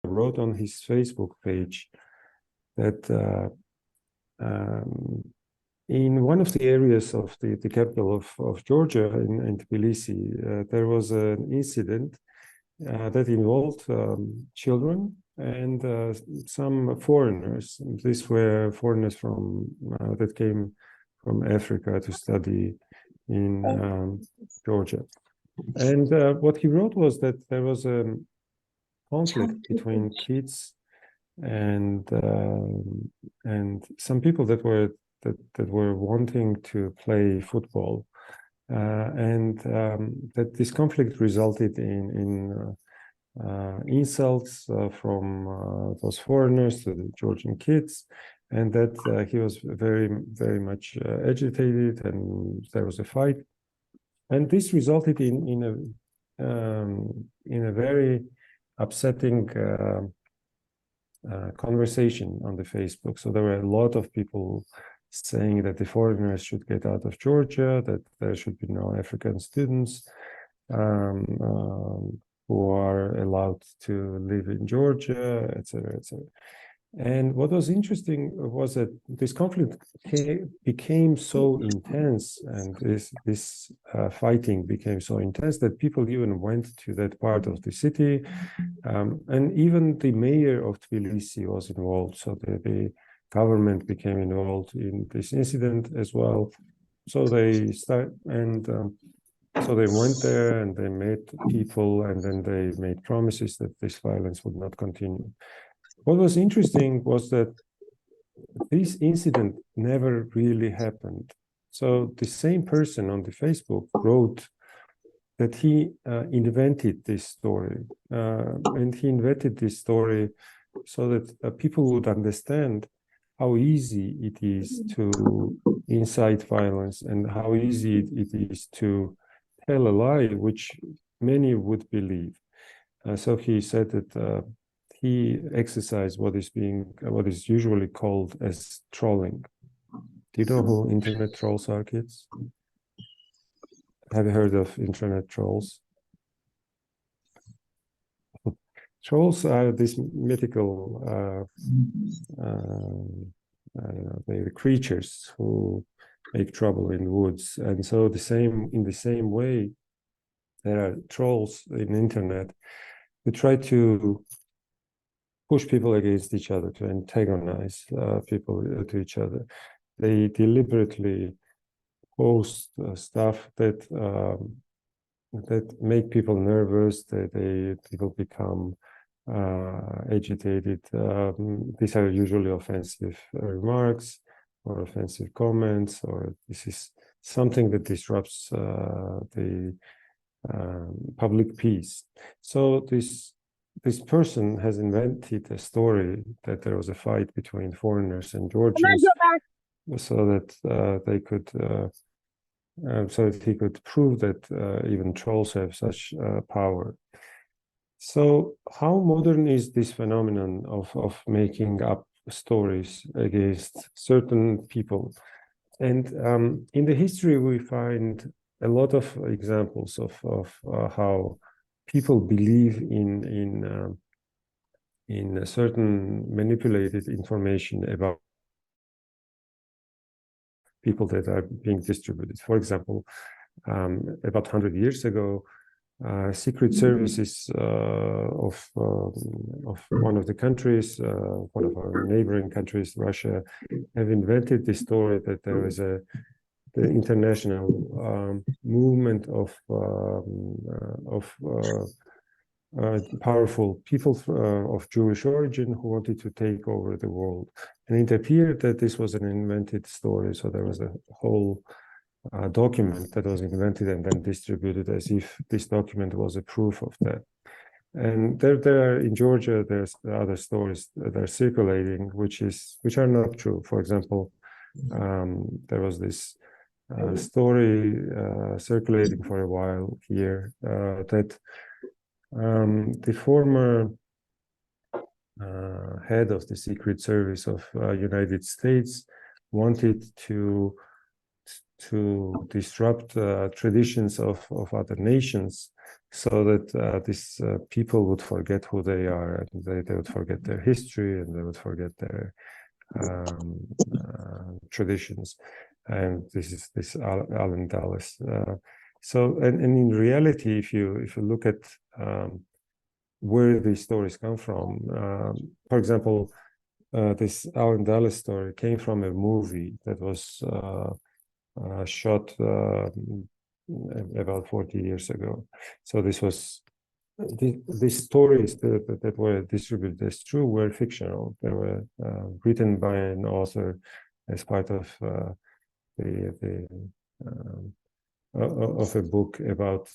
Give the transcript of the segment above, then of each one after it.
wrote on his Facebook page that in one of the areas of the capital of Georgia, in Tbilisi, there was an incident that involved children and some foreigners. These were foreigners from that came from Africa to study in Georgia. And what he wrote was that there was a conflict between kids and some people that were wanting to play football, and that this conflict resulted in insults from those foreigners to the Georgian kids, and that he was very much agitated, and there was a fight, and this resulted in a very upsetting conversation on the Facebook. So there were a lot of people saying that the foreigners should get out of Georgia, that there should be no African students who are allowed to live in Georgia, etc., etc. And what was interesting was that this conflict became so intense, and this fighting became so intense that people even went to that part of the city, and even the mayor of Tbilisi was involved. So the government became involved in this incident as well. So they so they went there and they met people, and then they made promises that this violence would not continue. What was interesting was that this incident never really happened. So the same person on the Facebook wrote that he invented this story, and he invented this story so that people would understand how easy it is to incite violence and how easy it is to tell a lie, which many would believe. So he said that he exercised what is usually called as trolling. Do you know who internet trolls are, kids? Have you heard of internet trolls? Trolls are these mythical the creatures who make trouble in woods, and so in the same way, there are trolls in internet who try to push people against each other, to antagonize people to each other. They deliberately post stuff that make people nervous, that people become agitated. These are usually offensive remarks or offensive comments, or this is something that disrupts the public peace. So this person has invented a story that there was a fight between foreigners and Georgians, so that they could, so that he could prove that even trolls have such power. So how modern is this phenomenon of making up stories against certain people? And in the history, we find a lot of examples of how people believe in certain manipulated information about people that are being distributed. For example, about 100 years ago, secret services of one of the countries, one of our neighboring countries, Russia, have invented the story that there is the international movement of powerful people of Jewish origin who wanted to take over the world. And it appeared that this was an invented story. So there was a whole document that was invented and then distributed as if this document was a proof of that. And there are in Georgia, there's other stories that are circulating, which are not true. For example, there was this story circulating for a while here that the former head of the Secret Service of United States wanted to disrupt traditions of other nations so that these people would forget who they are, and they would forget their history, and they would forget their traditions. And this is this Alan Dulles. And in reality, if you look at where these stories come from, for example, this Alan Dulles story came from a movie that was shot about 40 years ago. So this was these stories that were distributed as true were fictional. They were written by an author as part of of a book about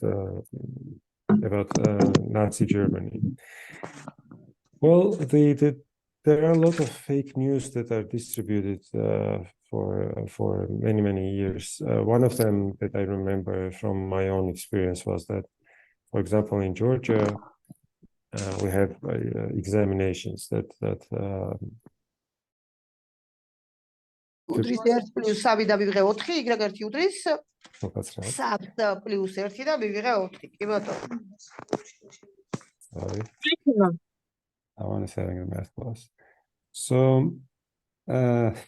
Nazi Germany. Well, there are a lot of fake news that are distributed for many years. One of them that I remember from my own experience was that, for example, in Georgia, we have examinations that უდრის 1 პლუს 3 და მივიღე 4, იგრეგერთი უდრის 7 პლუს 1 და მივიღე 4. კი ბატონო. Sorry. I want to say in a math class. So let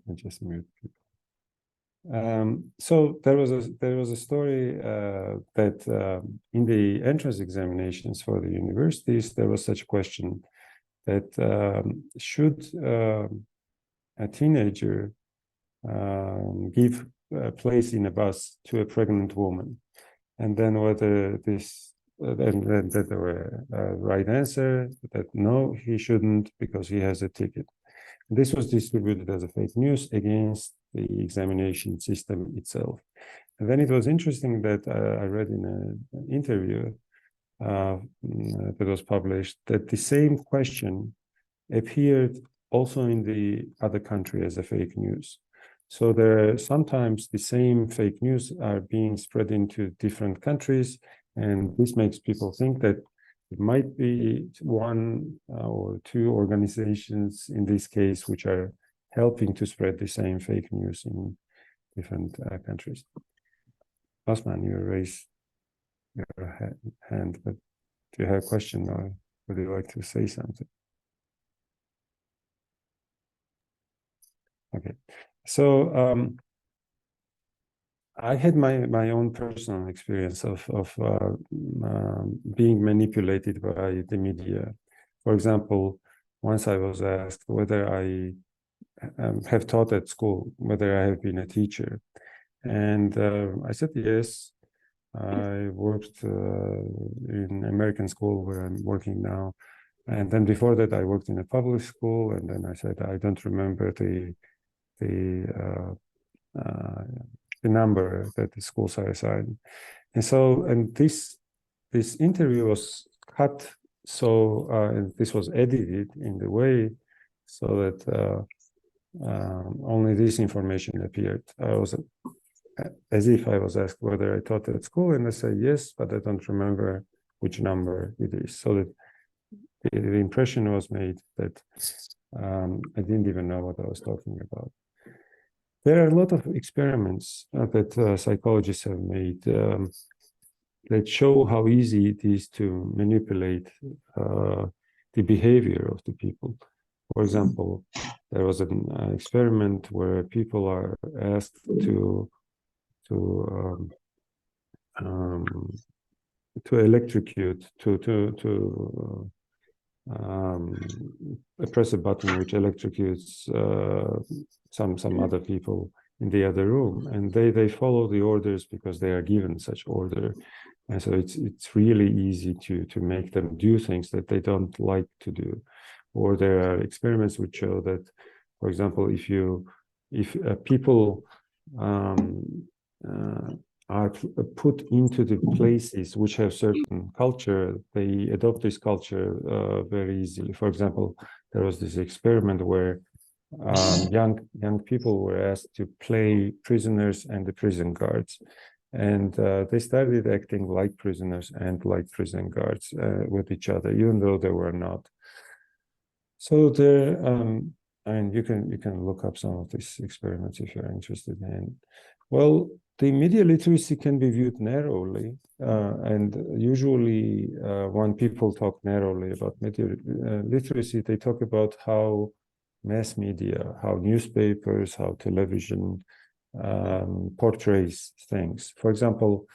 me just mute people. So there was a story that in the entrance examinations for the universities, there was such a question that should a teenager give a place in a bus to a pregnant woman, and then whether this and that there were right answer that no, he shouldn't because he has a ticket. This was distributed as a fake news against the examination system itself. And then it was interesting that I read in an interview that was published that the same question appeared also in the other country as a fake news. So there are sometimes the same fake news are being spread into different countries, and this makes people think that it might be one or two organizations in this case which are helping to spread the same fake news in different countries. Osman, you raised your hand, but do you have a question or would you like to say something? Okay, so I had my own personal experience of being manipulated by the media. For example, once I was asked whether I have taught at school, whether I have been a teacher, and I said yes. I worked in American school where I'm working now, and then before that I worked in a public school, and then I said I don't remember the number that the schools are assigned. And so, and this interview was cut, so and this was edited in the way so that only this information appeared. I was as if I was asked whether I taught at school, and I said yes, but I don't remember which number it is. So that the impression was made that I didn't even know what I was talking about. There are a lot of experiments that psychologists have made that show how easy it is to manipulate the behavior of the people. For example, there was an experiment where people are asked to electrocute, to press a button which electrocutes some other people in the other room, and they follow the orders because they are given such order, and so it's really easy to make them do things that they don't like to do. Or there are experiments which show that, for example, if people are put into the places which have certain culture, they adopt this culture very easily. For example, there was this experiment where young people were asked to play prisoners and the prison guards, and they started acting like prisoners and like prison guards with each other, even though they were not. So there, and you can look up some of these experiments if you're interested in. Well, the media literacy can be viewed narrowly, and usually when people talk narrowly about media literacy, they talk about how mass media, how newspapers, how television portrays things. For example,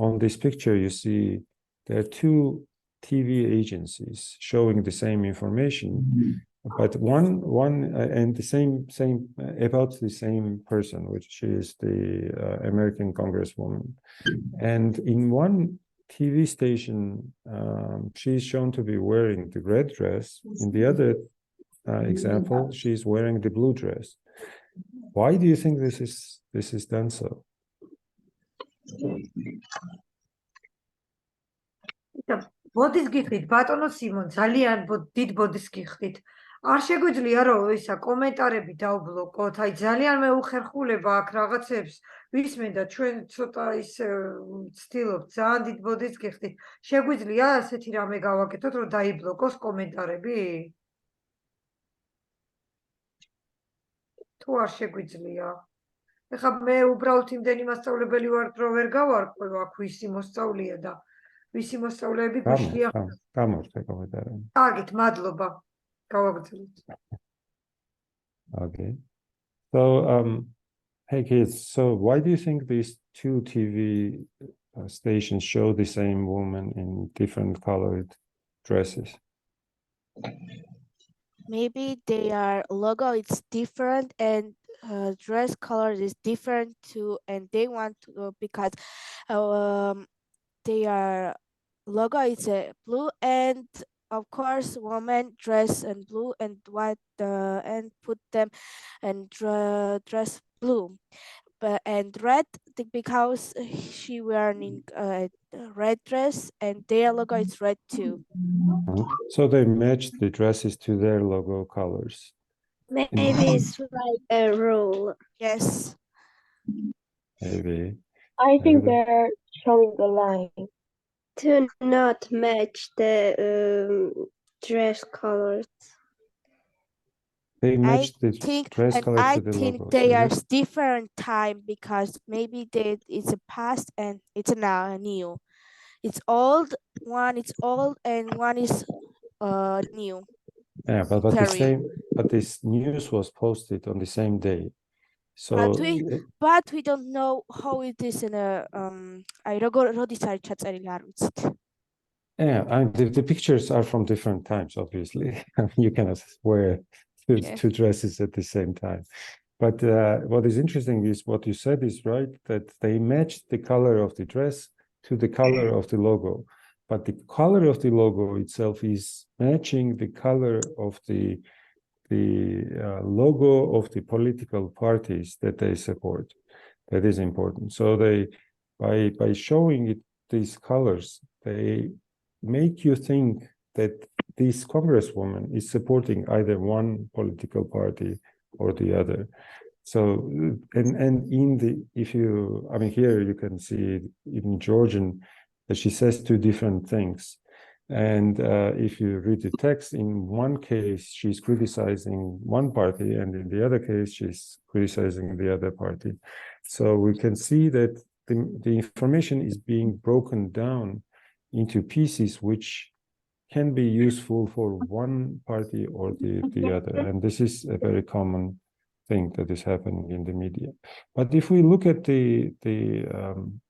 on this picture, you see there are two TV agencies showing the same information, but one and the same about the same person, which is the American Congresswoman. And in one TV station, she's shown to be wearing the red dress. In the other example, she's wearing the blue dress. Why do you think this is done so? ბოდის გიხდით, ბატონო სიმონ, ძალიან დიდ ბოდის გიხდით. არ შეგვიძლია რომ ისა კომენტარები დავბლოკოთ, აი ძალიან მეუხერხულება აქ რაღაცებს ვისმენ და ჩვენ ცოტა ის ვცდილობთ, ძალიან დიდ ბოდის გიხდით. შეგვიძლია ასეთი რამე გავაკეთოთ, რომ დაიბლოკოს კომენტარები? თუ არ შეგვიძლია. ეხლა მე უბრალოდ იმდენი მასწავლებელი ვარ, რომ ვერ გავარკვევ აქ ვისი მოსწავლეა და ვისი მოსწავლეები გვიშლია. გამორთე კომენტარები. კარგით, მადლობა. გავაგრძელებთ. Okay. So, hey kids, so why do you think these two TV stations show the same woman in different colored dresses? Maybe their logo is different and dress color is different too, and they want to because their logo is blue, and of course women dress in blue and white and put them and dress blue, but and red because she wearing a red dress and their logo is red too. So they match the dresses to their logo colors. Maybe it's like a rule. Yes. Maybe. I think they're showing the line to not match the dress colors. They match the dress color to the logo. I think they are different time because maybe it's a past and it's now new. It's old, one is old and one is new. Yeah, but this news was posted on the same day. So but we don't know how it is in a yeah, the pictures are from different times, obviously. You cannot wear two dresses at the same time. But what is interesting is what you said is right, that they matched the color of the dress to the color of the logo. But the color of the logo itself is matching the color of the logo of the political parties that they support. That is important. So they, by showing it these colors, they make you think that this congresswoman is supporting either one political party or the other. So, and in the, if you, I mean, here you can see in Georgian that she says two different things. And if you read the text, in one case, she's criticizing one party, and in the other case, she's criticizing the other party. So we can see that the information is being broken down into pieces which can be useful for one party or the other. And this is a very common thing that is happening in the media. But if we look at the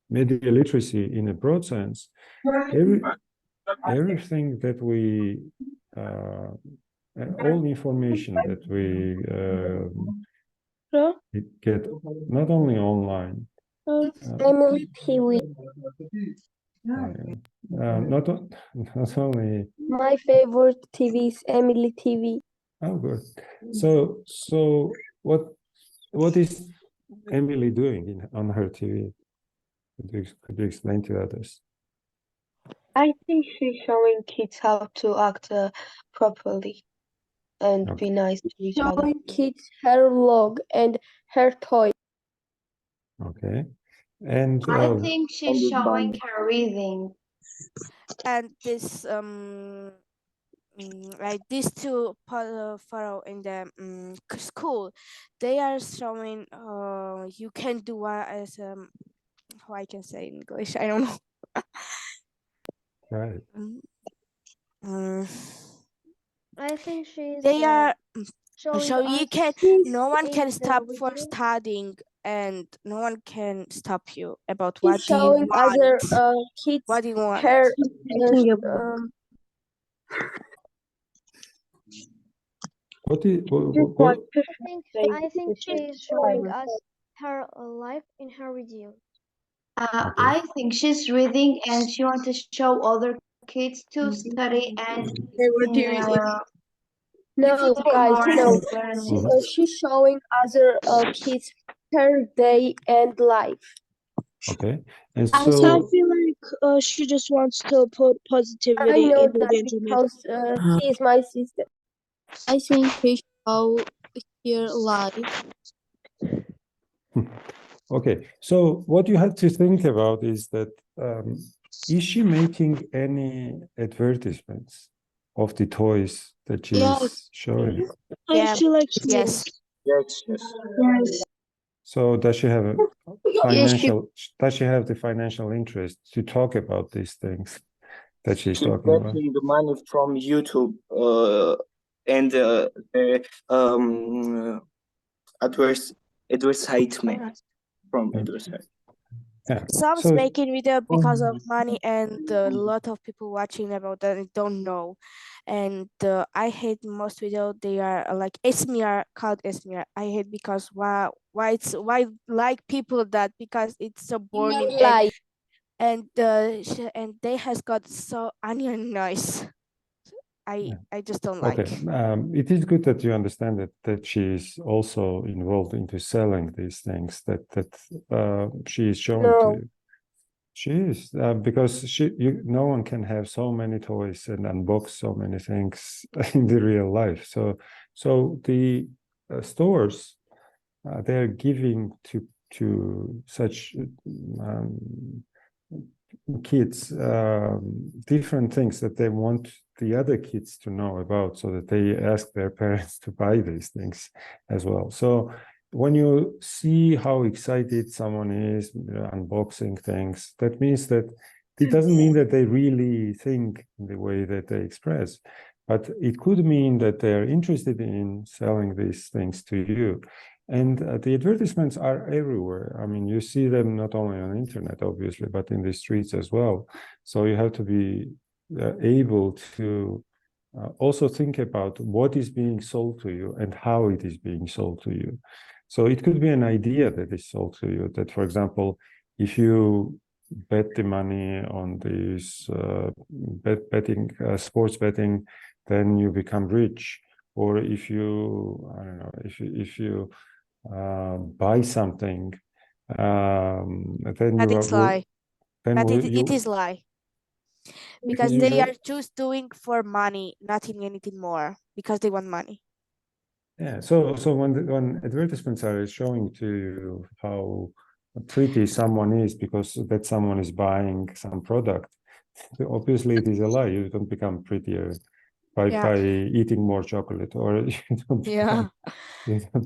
media literacy in a broad sense, everything that we, all information that we get, not only online. Emily TV. Not only. My favorite TV is Emily TV. Oh, good. So what is Emily doing on her TV? Could you explain to others? I think she's showing kids how to act properly and be nice to each other. Showing kids her log and her toy. Okay. And I think she's showing her reading. And this like these two photo in the school, they are showing you can do as how I can say in English, I don't know. Right. I think she's They are showing so you us can kids no one in can the stop for video. studying, and no one can stop you about She's what do you showing other want. kids What do you want? her What is I think she's showing us her life in her video. Okay. I think she's reading and she wants to show other kids to study and No, guys, no. She's showing other kids her day and life. Okay. And I so feel like she just wants to put I positivity know into that the internet. because she is my sister. I think we show here live. okay, so what you have to think about is that is she making any advertisements of the toys that she's Yes. showing? Yeah. She likes Yes. yes. So does she have a financial? Does she have the financial interest to talk about these things that she's talking about? Getting the money from YouTube and advertisement from advertisement. Yeah. Some's So making video because of money, and a lot of people watching about that and don't know. And I hate most video. They are like SMR, called SMR. I hate because why like people that because it's so boring and they has got so onion noise. I just don't like. okay, it is good that you understand that she is also involved into selling these things that she is showing to you. She is because no one can have so many toys and unbox so many things in the real life. So the stores they're giving to such kids different things that they want the other kids to know about, so that they ask their parents to buy these things as well. So when you see how excited someone is unboxing things, that means that it doesn't mean that they really think in the way that they express, but it could mean that they're interested in selling these things to you. And the advertisements are everywhere. I mean, you see them not only on the internet, obviously, but in the streets as well. So you have to be able to also think about what is being sold to you and how it is being sold to you. So it could be an idea that is sold to you that, for example, if you bet the money on this sports betting, then you become rich. Or if you, I don't know, if you buy something, then But you it's are, lie. then But will it is lie. Because you they know- are just doing for money, nothing anything more, because they want money. Yeah, so when advertisements are showing to you how pretty someone is because that someone is buying some product, obviously it is a lie. You don't become prettier by eating more chocolate, or you don't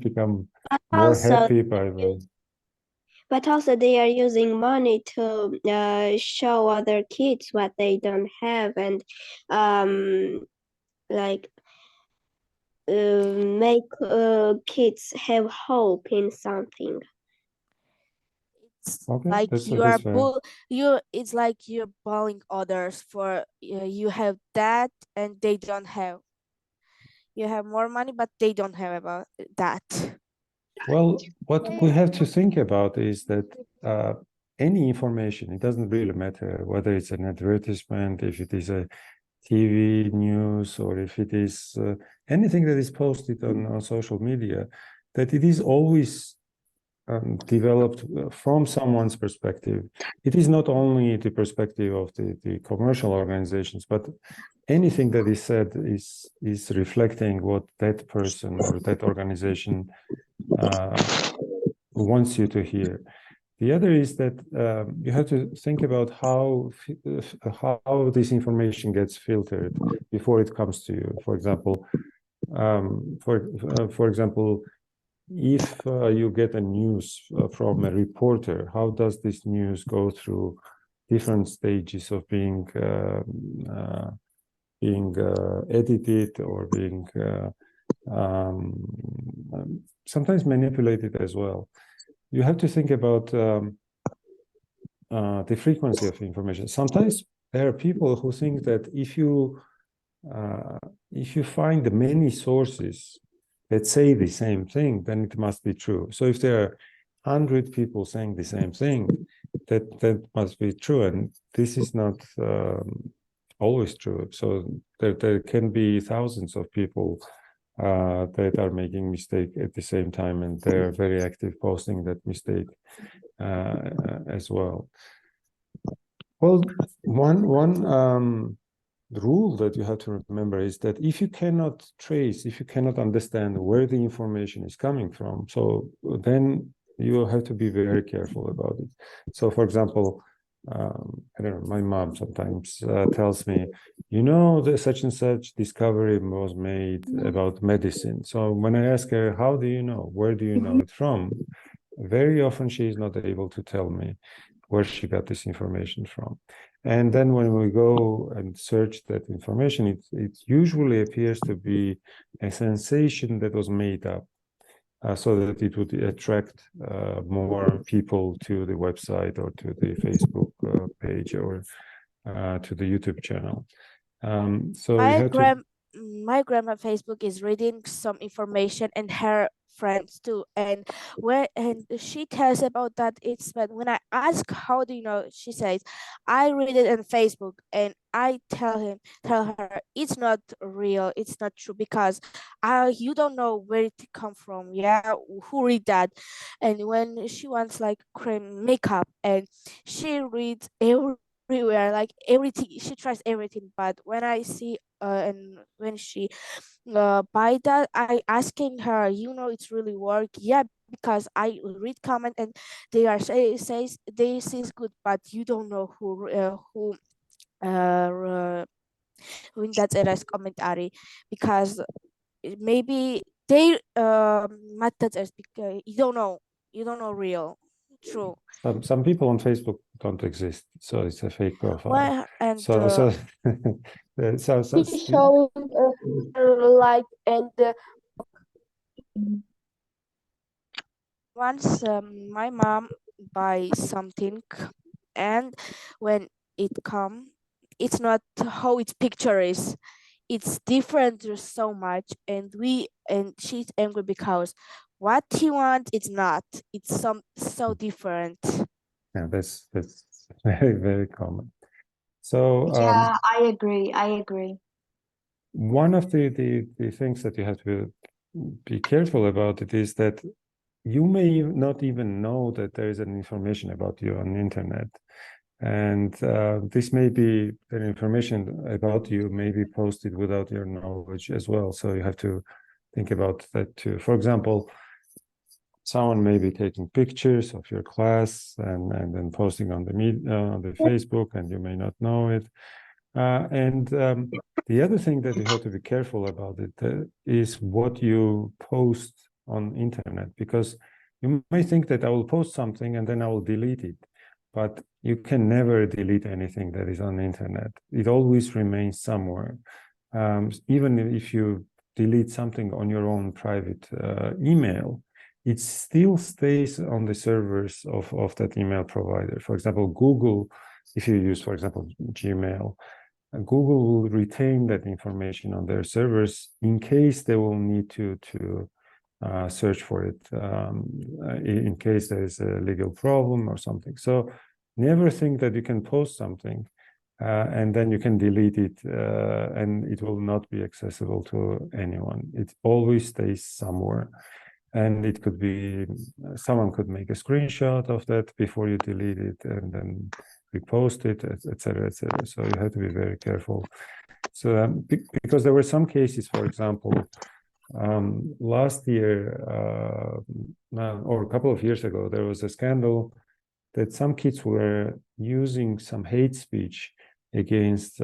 become more happy by. But also they are using money to show other kids what they don't have and like make kids have hope in something. It's Okay, like that's it's like you're bullying others for you have that and they don't have. You have more money, but they don't have about that. Well, what we have to think about is that any information, it doesn't really matter whether it's an advertisement, if it is a TV news, or if it is anything that is posted on social media, that it is always developed from someone's perspective. It is not only the perspective of the commercial organizations, but anything that is said is reflecting what that person or that organization wants you to hear. The other is that you have to think about how this information gets filtered before it comes to you. For example, if you get a news from a reporter, how does this news go through different stages of being edited or being sometimes manipulated as well? You have to think about the frequency of information. Sometimes there are people who think that if you find many sources that say the same thing, then it must be true. So if there are 100 people saying the same thing, that must be true, and this is not always true. So there can be thousands of people that are making mistake at the same time, and they're very active posting that mistake as well. Well, one rule that you have to remember is that if you cannot understand where the information is coming from, so then you have to be very careful about it. So, for example, I don't know, my mom sometimes tells me, you know, the such and such discovery was made about medicine. So when I ask her, how do you know? Where do you know it from? Very often she is not able to tell me where she got this information from. And then when we go and search that information, it usually appears to be a sensation that was made up. So that it would attract more people to the website or to the Facebook page or to the YouTube channel. So my grandma Facebook is reading some information, and her friends too, and she tells about that it's bad. When I ask how do you know, she says, I read it on Facebook, and I tell her it's not real, it's not true, because you don't know where it come from. Yeah, who read that? And when she wants like cream makeup, and she reads everywhere, like everything, she tries everything. But when I see and when she by that, I asking her, you know, it's really work. Yeah, because I read comment and they are says this is good, but you don't know who when that's a commentary, because maybe they because you don't know real true. Some people on Facebook don't exist, so it's a fake profile. Well, and She's showing her like and once my mom buy something, and when it come, it's not how its picture is, it's different so much, and she's angry because what he wants it's not, it's so different. Yeah, that's very, very common. So Yeah, I agree. one of the things that you have to be careful about it is that you may not even know that there is an information about you on the internet. And this may be an information about you may be posted without your knowledge as well. So you have to think about that too. For example, someone may be taking pictures of your class and then posting on the Facebook, and you may not know it. The other thing that you have to be careful about it is what you post on internet, because you may think that I will post something and then I will delete it, but you can never delete anything that is on the internet. It always remains somewhere. Even if you delete something on your own private email, it still stays on the servers of that email provider. For example, Google, if you use, for example, Gmail, Google will retain that information on their servers in case they will need to search for it, in case there is a legal problem or something. So never think that you can post something and then you can delete it and it will not be accessible to anyone. It always stays somewhere. And it could be, someone could make a screenshot of that before you delete it and then repost it, etc., etc. So you have to be very careful. So because there were some cases, for example, last year or a couple of years ago, there was a scandal that some kids were using some hate speech against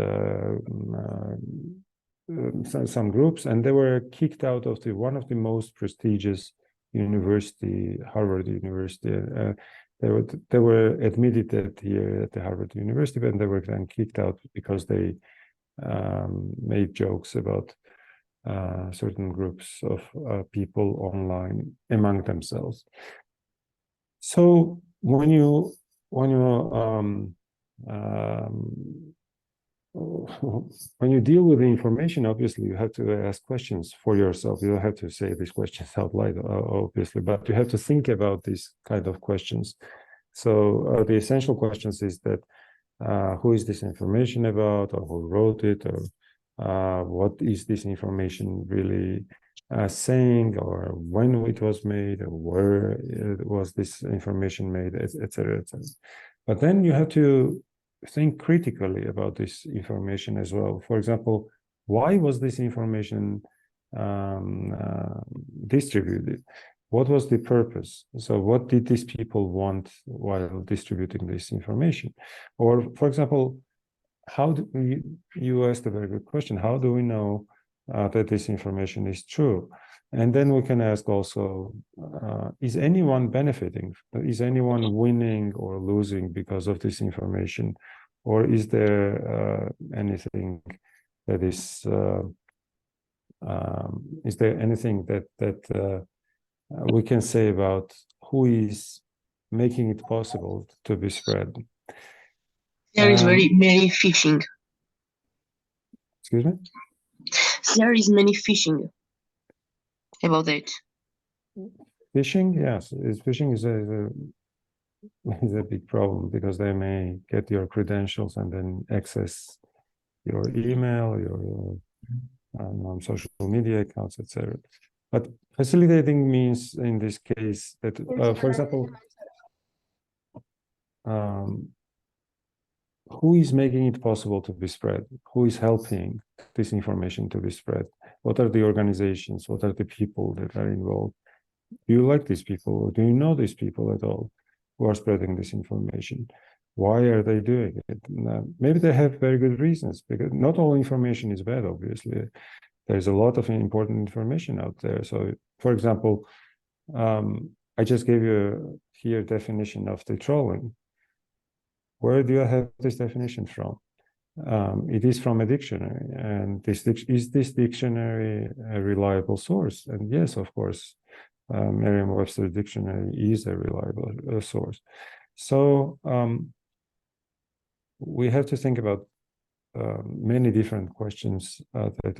some groups, and they were kicked out of one of the most prestigious university, Harvard University. They were admitted here at the Harvard University, and they were then kicked out because they made jokes about certain groups of people online among themselves. So when you deal with the information, obviously you have to ask questions for yourself. You don't have to say these questions out loud, obviously, but you have to think about these kind of questions. So the essential questions is that who is this information about, or who wrote it, or what is this information really saying, or when it was made, or where was this information made, etc., etc. But then you have to think critically about this information as well. For example, why was this information distributed? What was the purpose? So what did these people want while distributing this information? Or, for example, how do you asked a very good question. How do we know that this information is true? And then we can ask also, is anyone benefiting? Is anyone winning or losing because of this information? Or is there anything that is there anything that we can say about who is making it possible to be spread? There is many phishing. Excuse me? There is many phishing about it. Phishing, yes. Phishing is a big problem because they may get your credentials and then access your email, your social media accounts, etc. But facilitating means in this case that, for example, who is making it possible to be spread? Who is helping this information to be spread? What are the organizations? What are the people that are involved? Do you like these people, or do you know these people at all who are spreading this information? Why are they doing it? Maybe they have very good reasons, because not all information is bad, obviously. There's a lot of important information out there. So, for example, I just gave you here definition of the trolling. Where do I have this definition from? It is from a dictionary, and is this dictionary a reliable source? And yes, of course, Merriam-Webster dictionary is a reliable source. So we have to think about many different questions that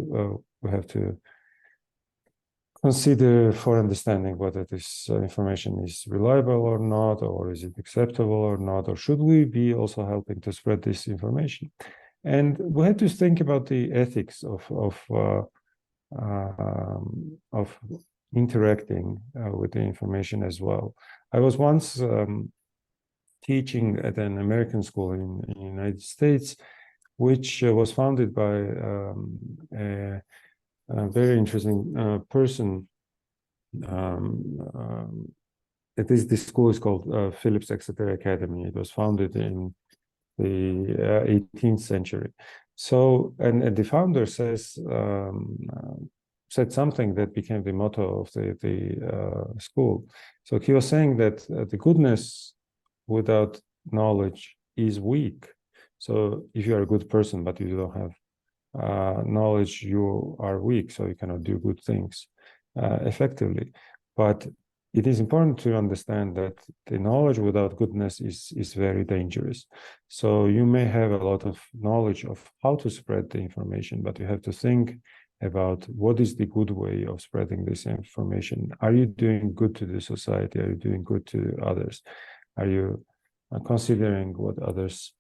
we have to consider for understanding whether this information is reliable or not, or is it acceptable or not, or should we be also helping to spread this information? And we have to think about the ethics of interacting with the information as well. I was once teaching at an American school in the United States, which was founded by a very interesting person. This school is called Phillips Exeter Academy. It was founded in the 18th century. So, and the founder said something that became the motto of the school. So he was saying that the goodness without knowledge is weak. So if you are a good person, but you don't have knowledge, you are weak, so you cannot do good things effectively. But it is important to understand that the knowledge without goodness is very dangerous. So you may have a lot of knowledge of how to spread the information, but you have to think about what is the good way of spreading this information. Are you doing good to the society? Are you doing good to others? Are you considering what others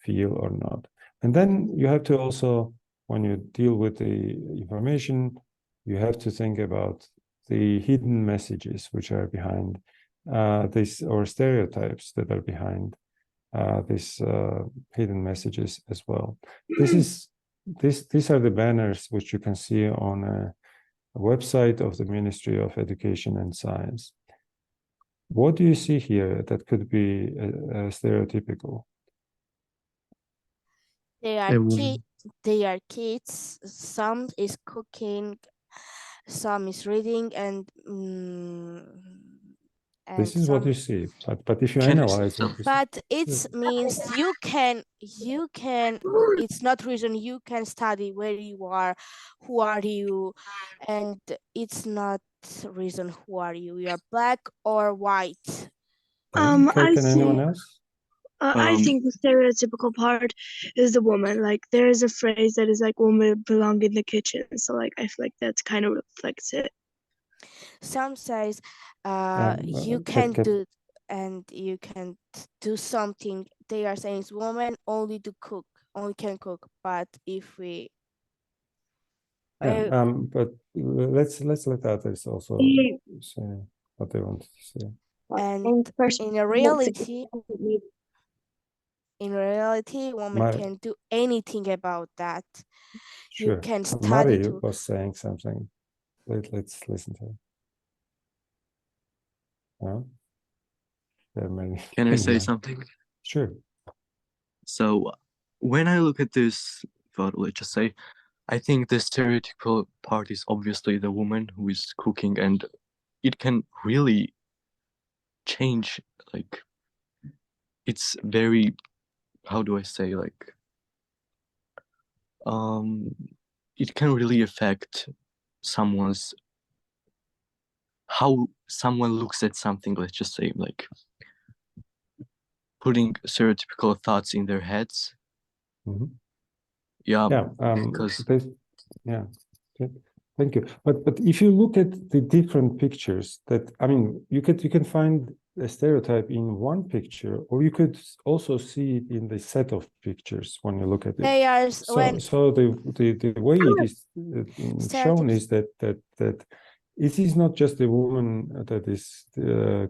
feel or not? And then you have to also, when you deal with the information, you have to think about the hidden messages which are behind this, or stereotypes that are behind these hidden messages as well. These are the banners which you can see on a website of the Ministry of Education and Science. What do you see here that could be stereotypical? They are kids. Some is cooking, some is reading, and this is what you see, but if you analyze it, but it means you can it's not reason you can study where you are, who are you, and it's not reason who are you are black or white. Okay, can anyone else? I think the stereotypical part is the woman. Like there is a phrase that is like women belong in the kitchen. So like I feel like that's kind of reflects it. Some says you can do and you can do something. They are saying women only to cook, only can cook. But if we but let's let others also say what they want to say. And in reality, women can do anything about that. Sure. You can study. Mari was saying something. Let's listen to her. Can I say something? Sure. So when I look at this photo, let's just say, I think the stereotypical part is obviously the woman who is cooking, and it can really change, like, it's very, how do I say, like, it can really affect how someone looks at something, let's just say, like, putting stereotypical thoughts in their heads. Mm-hmm. Because thank you. But if you look at the different pictures, that I mean, you can find a stereotype in one picture, or you could also see it in the set of pictures when you look at it. They are so the way it is shown is that it is not just the woman that is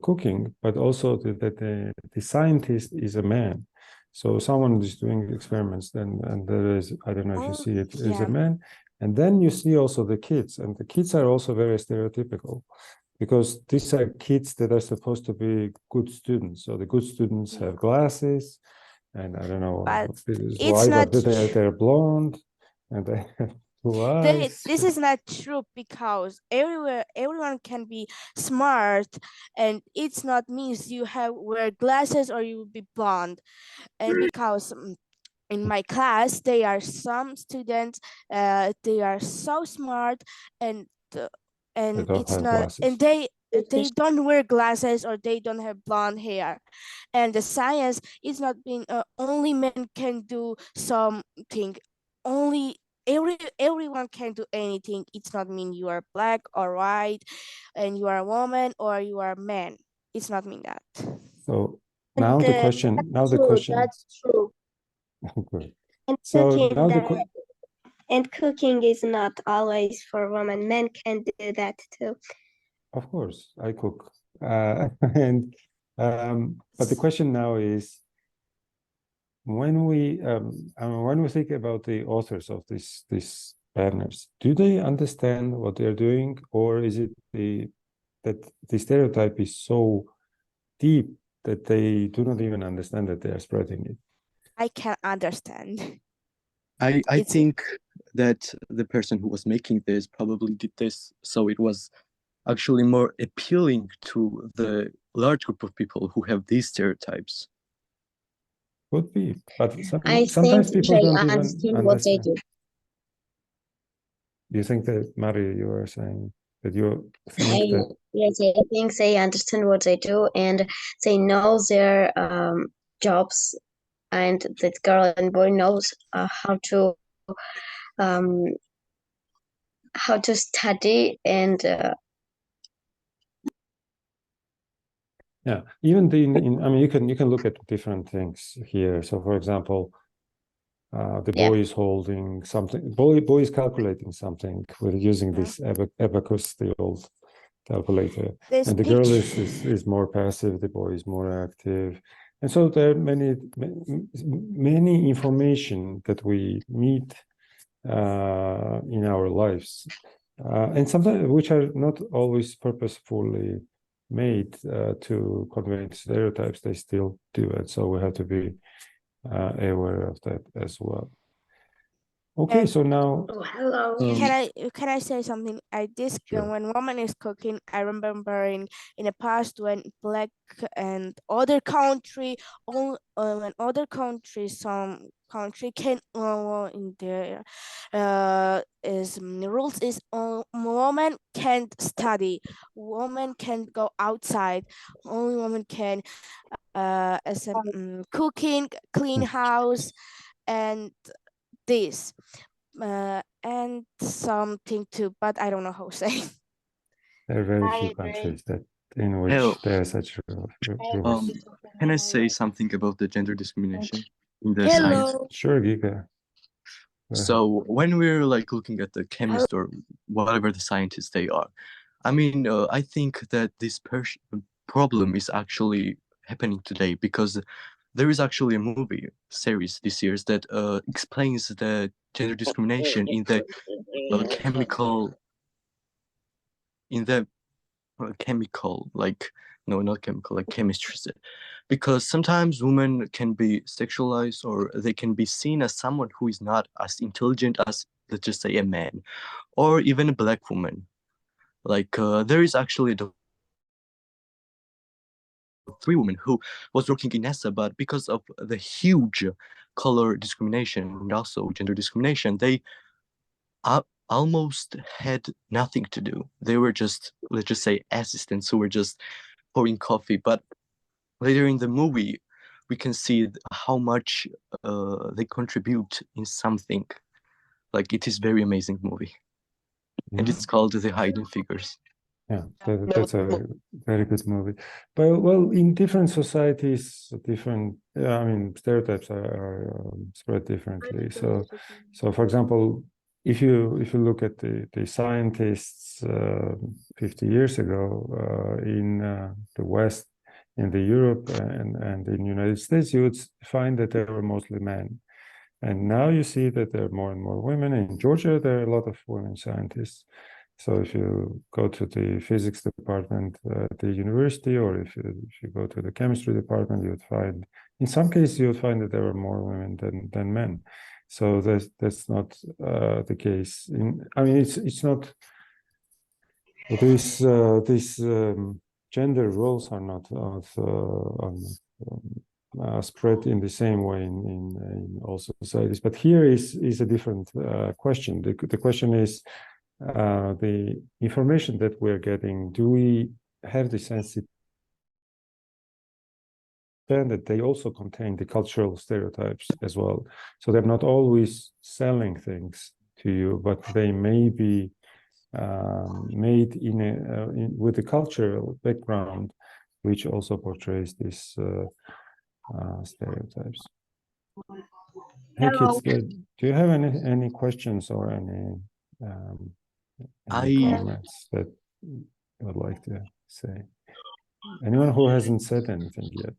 cooking, but also that the scientist is a man. So someone is doing experiments, and there is, I don't know if you see it, is a man. And then you see also the kids, and the kids are also very stereotypical, because these are kids that are supposed to be good students. So the good students have glasses, and I don't know why, but they're blonde, and they have blue eyes. This is not true, because everyone can be smart, and it's not means you wear glasses or you will be blonde. And because in my class, there are some students, they are so smart, and it's not glasses. And they don't wear glasses, or they don't have blonde hair. And the science is not being only men can do something, only everyone can do anything. It's not mean you are black or white, and you are a woman or you are a man. It's not mean that. So now the question. That's true. Good. And so cooking now and cooking is not always for women. Men can do that too. Of course, I cook, but the question now is, when we think about the authors of these banners, do they understand what they're doing, or is it that the stereotype is so deep that they do not even understand that they are spreading it? I can understand. I think that the person who was making this probably did this so it was actually more appealing to the large group of people who have these stereotypes. Could be, but I sometimes think people they don't understand even what they understand. do. You think that, Mari, you are saying that you think that? Yes, I think they understand what they do, and they know their jobs, and that girl and boy knows how to study, and yeah, even I mean, you can look at different things here. So, for example, the boy is holding something. Boy is calculating something with using this abacus, the old calculator, and the girl is more passive. The boy is more active, and so there are many information that we meet in our lives, and sometimes which are not always purposefully made to convey stereotypes, they still do it. So we have to be aware of that as well. Okay, so now hello. Can I say something? Sure. When woman is cooking, I remember in the past when black and other country, when other countries, some country can in their rules is woman can't study, woman can't go outside, only woman can cooking, clean house, and this and something too, but I don't know how to say. there are very I few agree. countries that in which Hello. there are such rules. Can I say something about the gender discrimination in the science? Hello. Sure, Giga. So when we're like looking at the chemist or whatever the scientists they are, I mean, I think that this problem is actually happening today because there is actually a movie series this year that explains the gender discrimination in the chemical, like, no, not chemical, like chemistry. Because sometimes women can be sexualized or they can be seen as someone who is not as intelligent as, let's just say, a man or even a black woman. Like there is actually the 3 women who was working in NASA, but because of the huge color discrimination and also gender discrimination, they almost had nothing to do. They were just, let's just say, assistants who were just pouring coffee. But later in the movie, we can see how much they contribute in something. Like, it is very amazing movie. And it's called The Hidden Figures. Yeah, that's a very good movie. But well, in different societies, different, I mean, stereotypes are spread differently. So for example, if you look at the scientists 50 years ago in the West, in the Europe and in the United States, you would find that they were mostly men. And now you see that there are more and more women. In Georgia, there are a lot of women scientists. So if you go to the physics department at the university, or if you go to the chemistry department, you would find, in some cases, you would find that there are more women than men. So that's not the case. I mean, it's not. These gender roles are not spread in the same way in all societies. But here is a different question. The question is, the information that we're getting, do we have the sense that they also contain the cultural stereotypes as well? So they're not always selling things to you, but they may be made with a cultural background, which also portrays these stereotypes. Hey kids, do you have any questions or any comments that you would like to say? Anyone who hasn't said anything yet?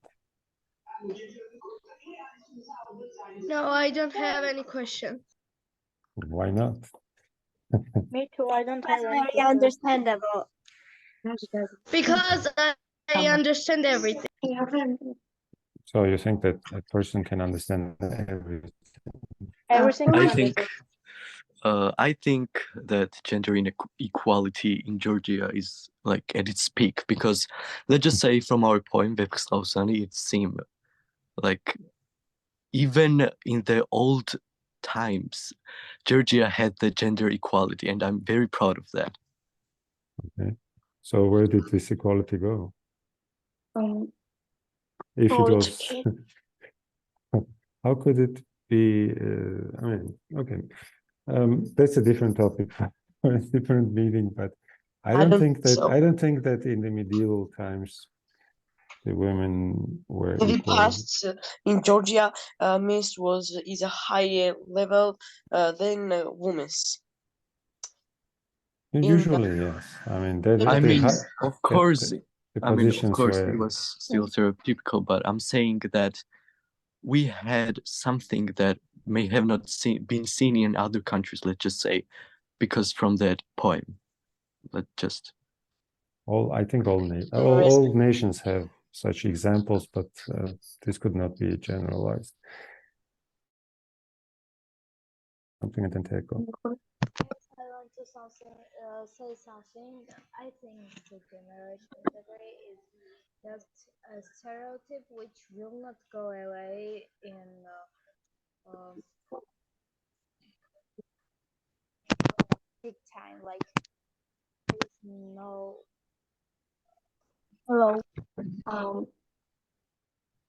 No, I don't have any question. Why not? Me too. I don't have any. Very understandable. Because I understand everything. So you think that a person can understand everything? Everything. I think that gender inequality in Georgia is like at its peak because, let's just say, from our point, it seemed like even in the old times, Georgia had the gender equality, and I'm very proud of that. Okay, so where did this equality go? If it was, how could it be? I mean, okay. That's a different topic for a different meeting, but I don't think that in the medieval times the women were In the equal. past, in Georgia, men's is a higher level than women's. Usually, yes. I mean, of course, the positions it was still stereotypical, but I'm saying that we had something that may have not been seen in other countries, let's just say, because from that poem. I think all nations have such examples, but this could not be generalized. Something I can take on. I want to say something. I think the generation today is just a stereotype which will not go away in big time. Like no. Hello.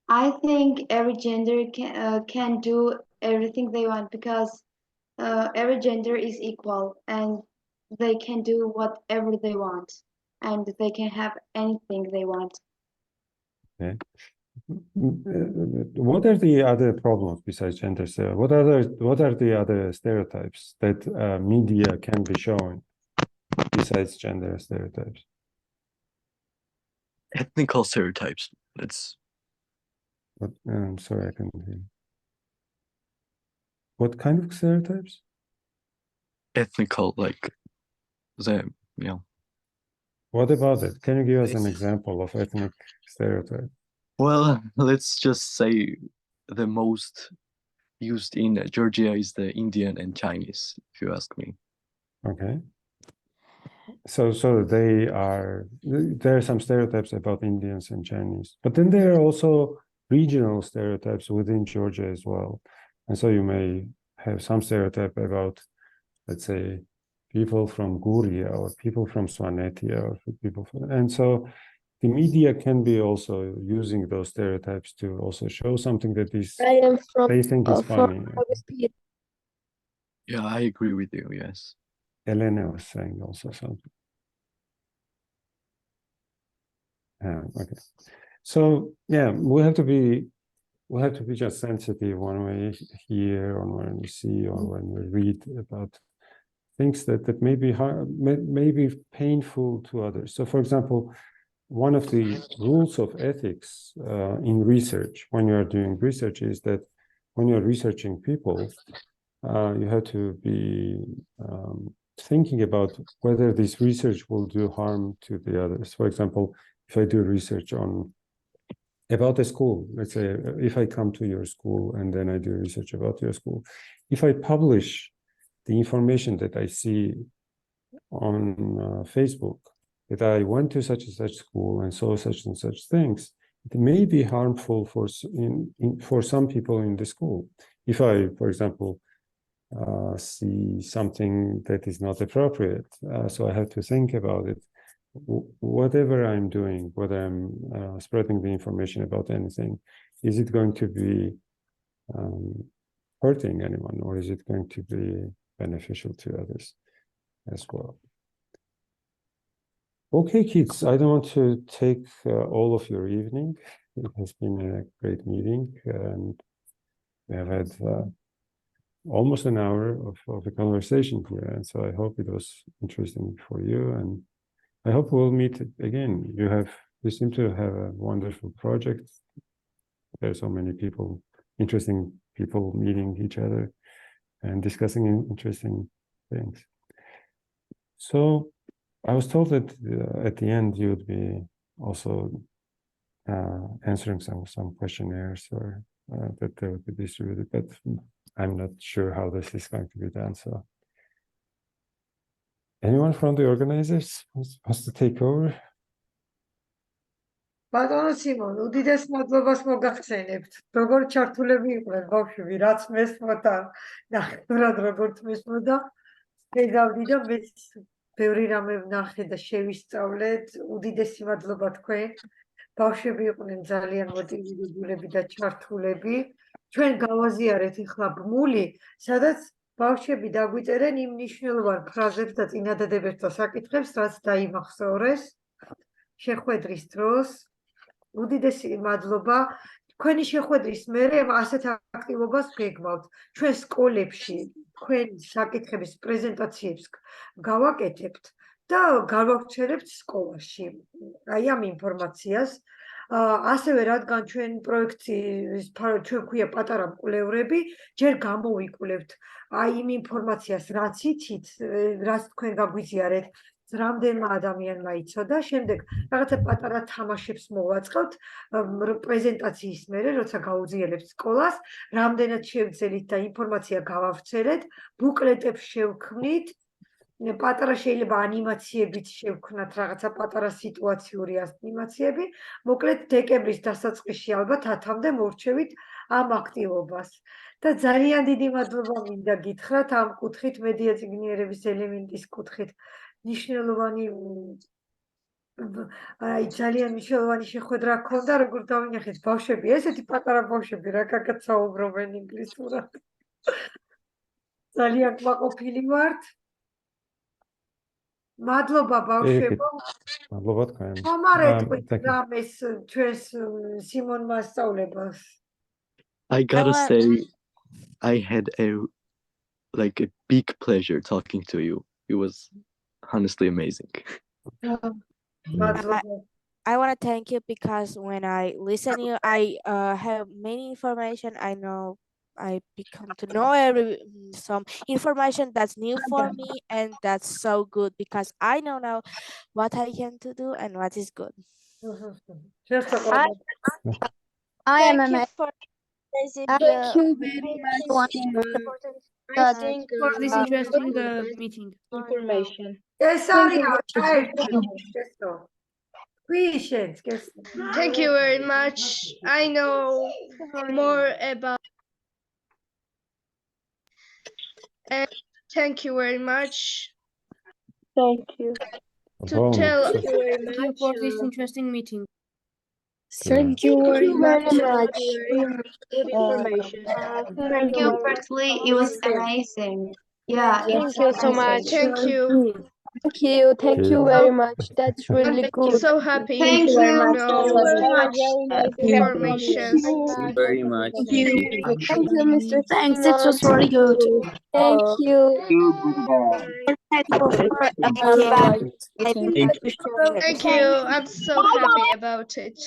I think every gender can do everything they want because every gender is equal and they can do whatever they want and they can have anything they want. Okay. What are the other problems besides gender? So what are the other stereotypes that media can be showing besides gender stereotypes? Ethnical stereotypes. That's I'm sorry, I couldn't hear. What kind of stereotypes? ethnical, like What about it? Can you give us an example of ethnic stereotype? Well, let's just say the most used in Georgia is the Indian and Chinese, if you ask me. Okay. So there are some stereotypes about Indians and Chinese, but then there are also regional stereotypes within Georgia as well. And so you may have some stereotype about, let's say, people from Guria or people from Swanetia or people from, and so the media can be also using those stereotypes to also show something that is they think is funny. Yeah, I agree with you, yes. Elena was saying also something. Okay. So yeah, we have to be just sensitive when we hear or when we see or when we read about things that may be hard, may be painful to others. So for example, one of the rules of ethics in research, when you are doing research, is that when you're researching people, you have to be thinking about whether this research will do harm to the others. For example, if I do research about a school, let's say if I come to your school and then I do research about your school, if I publish the information that I see on Facebook, that I went to such and such school and saw such and such things, it may be harmful for some people in the school. If I, for example, see something that is not appropriate, so I have to think about it. Whatever I'm doing, whether I'm spreading the information about anything, is it going to be hurting anyone, or is it going to be beneficial to others as well? Okay, kids, I don't want to take all of your evening. It has been a great meeting, and we have had almost an hour of a conversation here, and so I hope it was interesting for you, and I hope we'll meet again. You seem to have a wonderful project. There are so many people, interesting people meeting each other and discussing interesting things. So I was told that at the end you would be also answering some questionnaires or that they would be distributed, but I'm not sure how this is going to be done. So anyone from the organizers wants to take over? ბატონო სიმონ, უდიდეს მადლობას მოგახსენებთ. როგორ ჩართულები იყვნენ ბავშვები, რაც მესმოდა, ნახევრად როგორც მესმოდა, შეგავდი და მეც ბევრი რამე ვნახე და შევისწავლეთ. უდიდესი მადლობა თქვენ. ბავშვები იყვნენ ძალიან მოტივირებულები და ჩართულები. ჩვენ გავაზიარეთ ახლა ბმული, სადაც ბავშვები დაგვიწერენ იმ მნიშვნელოვან ფრაზებს და წინადადებებს და საკითხებს, რაც დაიმახსოვრეს შეხვედრის დროს. უდიდესი მადლობა. თქვენი შეხვედრის მერე ასეთ აქტივობას გეგმავთ. ჩვენ სკოლებში თქვენ საკითხების პრეზენტაციებს გავაკეთებთ და გავავრცელებთ სკოლაში. აი ამ ინფორმაციას. ასევე რადგან ჩვენ პროექციის ჩვენ ქვია პატარა მკვლევრები, ჯერ გამოვიკვლევთ აი იმ ინფორმაციას, რაც იცით, რაც თქვენ გაგვიზიარეთ, რამდენმა ადამიანმა იცოდა, შემდეგ რაღაცა პატარა თამაშებს მოვაწყოთ პრეზენტაციის მერე, როცა გაუძიელებთ სკოლას, რამდენად შევძელით და ინფორმაცია გავავრცელეთ, ბუკლეტებს შევქმნით, პატარა შეიძლება ანიმაციებიც შევქმნათ, რაღაცა პატარა სიტუაციური ანიმაციები, მოკლედ დეკემბრის დასაწყისში ალბათ 10-მდე მორჩევით ამ აქტივობას. და ძალიან დიდი მადლობა მინდა გითხრათ ამ კუთხით, მედია წიგნიერების ელემენტის კუთხით. ნიშნულოვანი აი ძალიან მნიშვნელოვანი შეხვედრა ჰქონდა, როგორ დავინახეთ ბავშვები, ესეთი პატარა ბავშვები რა კარგად საუბრობენ ინგლისურად. ძალიან კმაყოფილი ვართ. მადლობა ბავშვებო. მადლობა თქვენ. მომარეთყვით რამეს ჩვენს სიმონმა სწავლებას. I gotta say, I had a big pleasure talking to you. It was honestly amazing. I want to thank you because when I listen to you, I have many information. I know I become to know some information that's new for me, and that's so good because I know now what I can to do and what is good. I am a Thank you very much for this interesting meeting information. Thank you very much. I know more about. And thank you very much. Thank you. To tell Thank you for this interesting meeting. Thank you very much. Good information. Thank you, firstly, it was amazing. Yeah, Thank you so much. Thank you. Thank you very much. That's really good. So happy Thank to you. know information. Thank you very much. Thank you, Mr. Thanks. That was really good. Thank you. Thank you. I'm so happy about it.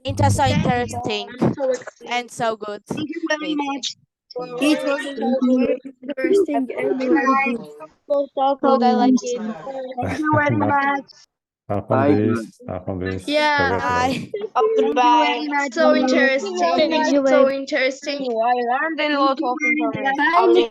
It was so interesting and so good. Thank you very much. It was very interesting and very good. So good. I like it. Thank you very much. Yeah. Goodbye. So interesting. So interesting. I learned a lot of information.